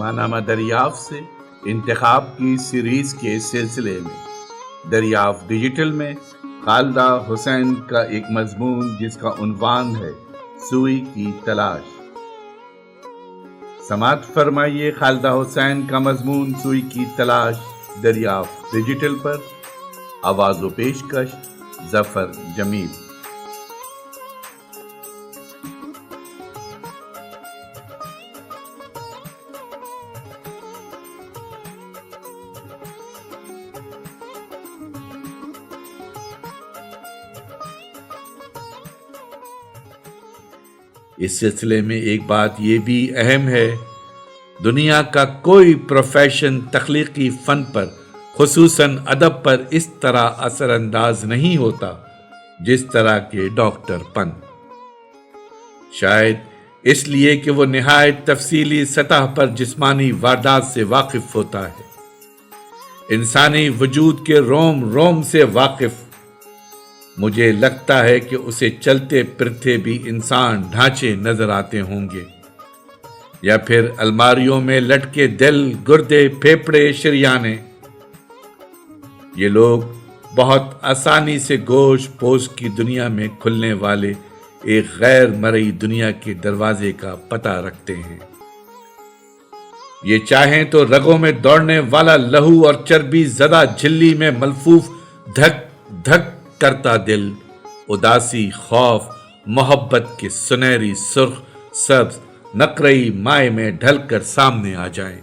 ماہ نامہ دریافت سے انتخاب کی سیریز کے سلسلے میں دریافت ڈیجیٹل میں خالدہ حسین کا ایک مضمون جس کا عنوان ہے سوئی کی تلاش۔ سماعت فرمائیے خالدہ حسین کا مضمون سوئی کی تلاش دریافت ڈیجیٹل پر۔ آواز و پیشکش ظفر جمیل۔ اس سلسلے میں ایک بات یہ بھی اہم ہے، دنیا کا کوئی پروفیشن تخلیقی فن پر خصوصاً ادب پر اس طرح اثر انداز نہیں ہوتا جس طرح کے ڈاکٹر پن۔ شاید اس لیے کہ وہ نہایت تفصیلی سطح پر جسمانی واردات سے واقف ہوتا ہے، انسانی وجود کے روم روم سے واقف۔ مجھے لگتا ہے کہ اسے چلتے پھرتے بھی انسان ڈھانچے نظر آتے ہوں گے، یا پھر الماریوں میں لٹکے دل، گردے، پھیپھڑے، شریانے۔ یہ لوگ بہت آسانی سے گوش پوش کی دنیا میں کھلنے والے ایک غیر مرئی دنیا کے دروازے کا پتہ رکھتے ہیں۔ یہ چاہیں تو رگوں میں دوڑنے والا لہو اور چربی زدہ جھلی میں ملفوف دھک دھک کرتا دل، اداسی، خوف، محبت کے سنہری سرخ سبز نقرئی مائع میں ڈھل کر سامنے آ جائیں۔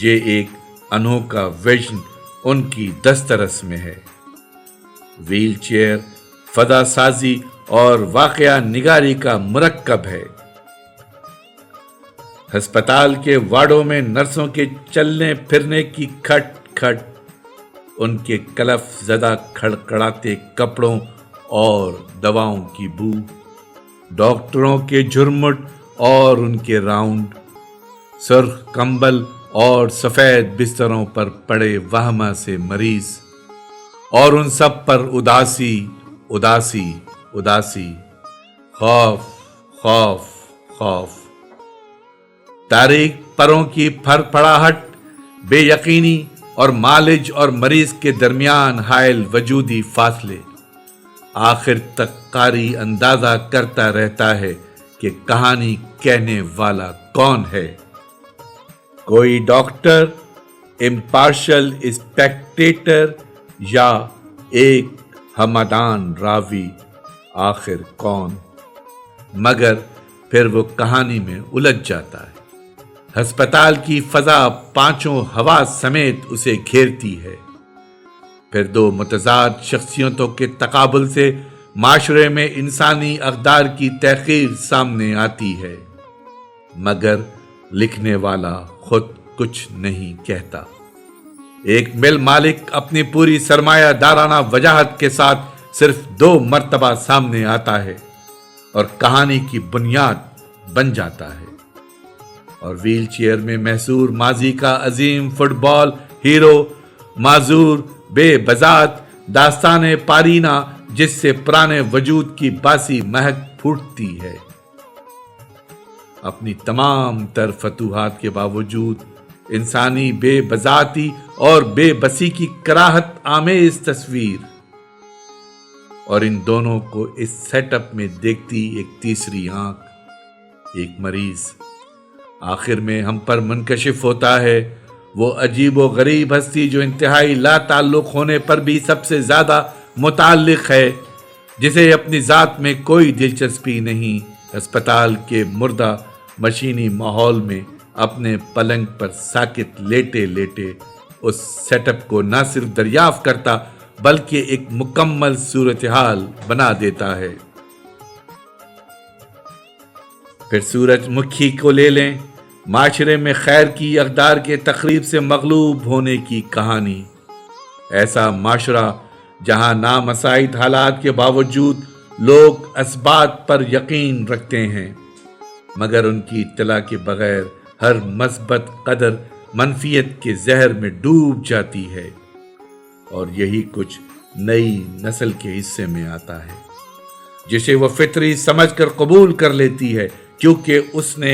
یہ ایک انوکھا ویژن ان کی دسترس میں ہے۔ ویل چیئر فضا سازی اور واقعہ نگاری کا مرکب ہے۔ ہسپتال کے وارڈوں میں نرسوں کے چلنے پھرنے کی کھٹ کھٹ، ان کے کلف زدہ کھڑکھڑاتے کپڑوں اور دواؤں کی بو، ڈاکٹروں کے جھرمٹ اور ان کے راؤنڈ، سرخ کمبل اور سفید بستروں پر پڑے وہمہ سے مریض، اور ان سب پر اداسی اداسی اداسی، خوف خوف خوف، تاریک پروں کی پھڑ پھڑاہٹ، بے یقینی اور مالج اور مریض کے درمیان حائل وجودی فاصلے۔ آخر تک قاری اندازہ کرتا رہتا ہے کہ کہانی کہنے والا کون ہے، کوئی ڈاکٹر، امپارشل اسپیکٹیٹر، یا ایک ہمدان راوی، آخر کون؟ مگر پھر وہ کہانی میں الجھ جاتا ہے۔ ہسپتال کی فضا پانچوں حواس سمیت اسے گھیرتی ہے۔ پھر دو متضاد شخصیتوں کے تقابل سے معاشرے میں انسانی اقدار کی تحقیر سامنے آتی ہے، مگر لکھنے والا خود کچھ نہیں کہتا۔ ایک مل مالک اپنی پوری سرمایہ دارانہ وجاہت کے ساتھ صرف 2 مرتبہ سامنے آتا ہے اور کہانی کی بنیاد بن جاتا ہے، اور ویل چیئر میں محصور ماضی کا عظیم فٹ بال ہیرو معذور بے بذات داستان پارینہ، جس سے پرانے وجود کی باسی مہک پھوٹتی ہے۔ اپنی تمام تر فتوحات کے باوجود انسانی بے بذاتی اور بے بسی کی کراہت آمیز تصویر، اور ان دونوں کو اس سیٹ اپ میں دیکھتی ایک تیسری آنکھ، ایک مریض۔ آخر میں ہم پر منکشف ہوتا ہے وہ عجیب و غریب ہستی جو انتہائی لا تعلق ہونے پر بھی سب سے زیادہ متعلق ہے، جسے اپنی ذات میں کوئی دلچسپی نہیں، ہسپتال کے مردہ مشینی ماحول میں اپنے پلنگ پر ساکت لیٹے لیٹے اس سیٹ اپ کو نہ صرف دریافت کرتا بلکہ ایک مکمل صورتحال بنا دیتا ہے۔ پھر سورج مکھی کو لے لیں، معاشرے میں خیر کی اقدار کے تقریب سے مغلوب ہونے کی کہانی۔ ایسا معاشرہ جہاں نامساعد حالات کے باوجود لوگ اسبات پر یقین رکھتے ہیں، مگر ان کی اطلاع کے بغیر ہر مثبت قدر منفیت کے زہر میں ڈوب جاتی ہے، اور یہی کچھ نئی نسل کے حصے میں آتا ہے، جسے وہ فطری سمجھ کر قبول کر لیتی ہے، کیونکہ اس نے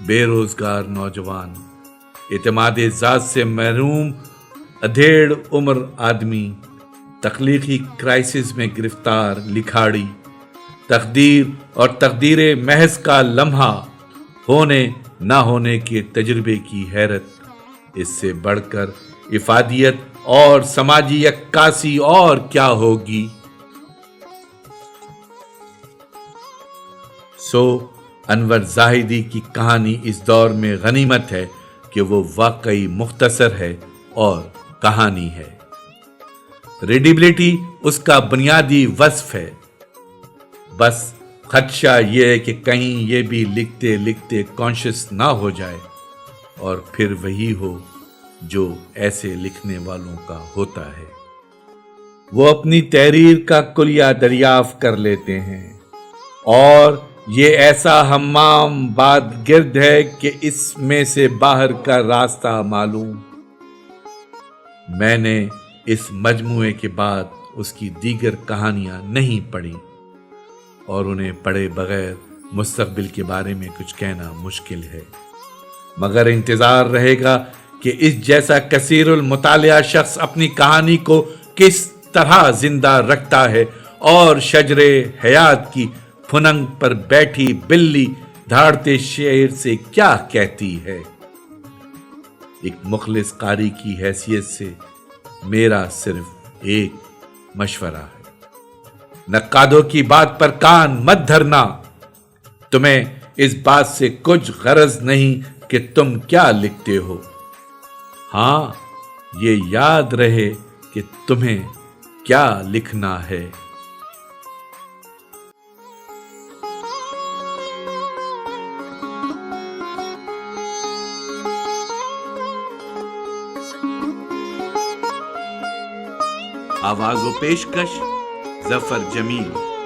بے روزگار نوجوان، اعتماد ذات سے محروم ادھیڑ عمر آدمی، تخلیقی کرائسس میں گرفتار لکھاڑی، تقدیر اور تقدیر محض کا لمحہ، ہونے نہ ہونے کے تجربے کی حیرت، اس سے بڑھ کر افادیت اور سماجی عکاسی اور کیا ہوگی؟ سو انور زاہدی کی کہانی اس دور میں غنیمت ہے کہ وہ واقعی مختصر ہے اور کہانی ہے۔ ریڈیبلٹی اس کا بنیادی وصف ہے، بس خدشہ یہ ہے کہ کہیں یہ بھی لکھتے لکھتے کانشس نہ ہو جائے اور پھر وہی ہو جو ایسے لکھنے والوں کا ہوتا ہے، وہ اپنی تحریر کا کلیہ دریافت کر لیتے ہیں اور یہ ایسا حمام باد گرد ہے کہ اس میں سے باہر کا راستہ معلوم۔ میں نے اس مجموعے کے بعد اس کی دیگر کہانیاں نہیں پڑھی اور انہیں پڑھے بغیر مستقبل کے بارے میں کچھ کہنا مشکل ہے، مگر انتظار رہے گا کہ اس جیسا کثیر المطالعہ شخص اپنی کہانی کو کس طرح زندہ رکھتا ہے اور شجر حیات کی پھننگ پر بیٹھی بلی دھاڑتے شعر سے کیا کہتی ہے۔ ایک مخلص قاری کی حیثیت سے میرا صرف ایک مشورہ ہے، نقادوں کی بات پر کان مت دھرنا، تمہیں اس بات سے کچھ غرض نہیں کہ تم کیا لکھتے ہو، ہاں یہ یاد رہے کہ تمہیں کیا لکھنا ہے۔ آواز و پیشکش ظفر جمیل۔